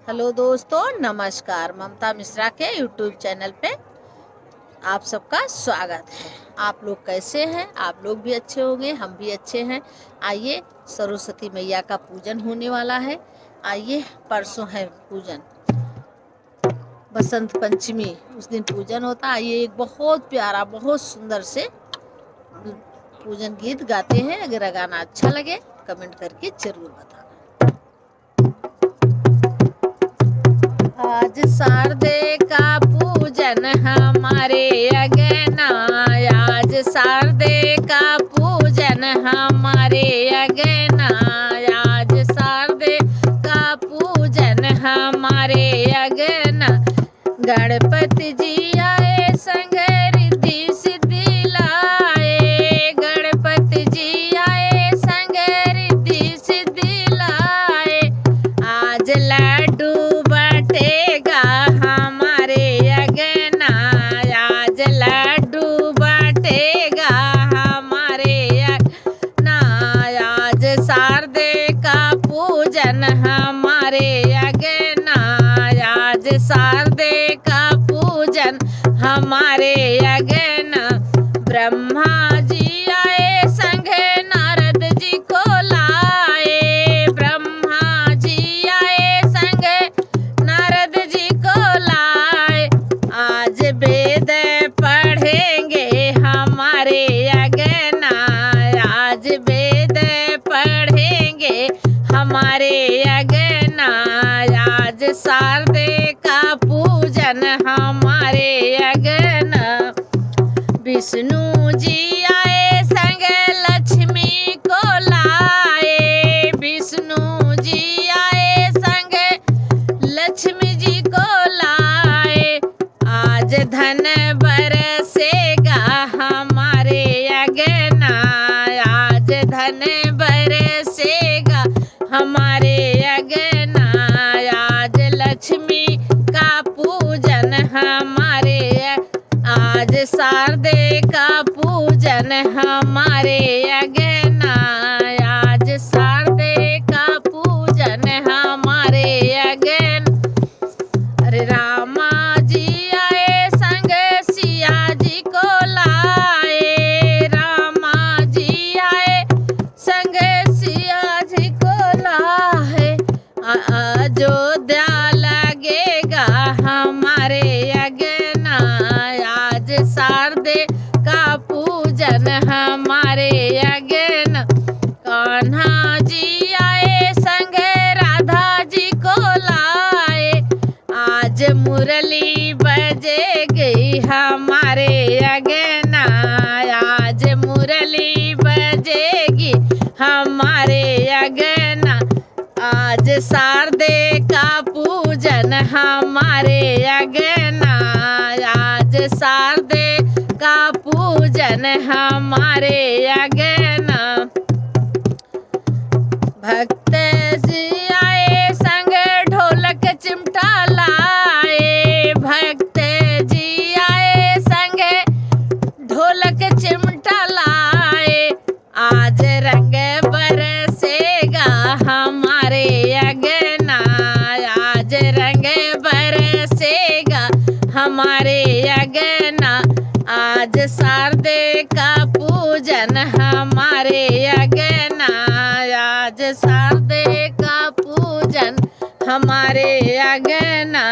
Hello दोस्तों, नमस्कार। ममता मिश्रा के यूट्यूब चैनल पे आप सबका स्वागत है। आप लोग कैसे हैं? आप लोग भी अच्छे होंगे, हम भी अच्छे हैं। आइए, सरस्वती मैया का पूजन होने वाला है। आइए, परसों है पूजन, बसंत पंचमी, उस दिन पूजन होता है। आइए, एक बहुत प्यारा, बहुत सुंदर से पूजन गीत गाते हैं। अगर गाना अच्छा लगे कमेंट करके जरूर बताना। आज शारदे का पूजन हमारे अगना, आज शारदे का पूजन हमारे अगना, आज शारदे का पूजन हमारे अगना। गणपति जी आए संग रिद्धि सिद्धि लाए, गणपति जी आए संग रिद्धि सिद्धि लाए। आज लड्डू बटेगा हमारे अगना, आज लड्डू बटेगा हमारे अगना, आज शारदे का पूजन हमारे अगना, आज शारदे का पूजन हमारे अगना। ब्रह्मा जी आए संग नारद जी को लाए, ब्रह्मा जी आए संग नारद जी को लाए। आज वेद पढ़ेंगे हमारे अगना, आज वेद पढ़ेंगे हमारे अगना, आज शारदे का पूजन हमारे अगना। विष्णु जी आए संग लक्ष्मी को लाए, विष्णु जी आए संग लक्ष्मी जी को लाए। आज धन बरसेगा हमारे अगना, आज धन बरसेगा हमारे अगना, आज लक्ष्मी का पूजन हमारे, आज शारदे का पूजन हमारे अगना, आज शारदे का पूजन हमारे अगना। अरे रामा जी आए संग सिया जी को लाए, रामा जी आए संग सिया जी को लाए। अयोध्या लगेगा हमारे अगना, आज शारदे का पूजन हमारे अगना। कान्हा जी आए संग राधा जी को लाए, आज मुरली बजेगी हमारे अगना, आज मुरली बजेगी हमारे अगना। आज शारदे का पूजन हमारे अगना, आज शारदे का पूजन हमारे अगना। भक्त जी आए संग ढोलक चिमटा लाए, भक्त जी आए संग ढोलक चिमटा लाए। आज रंग बरसेगा हमारे अगना, आज रंग बरसेगा हमारे अगना, आज शारदे का पूजन हमारे अगना, आज शारदे का पूजन हमारे अगना।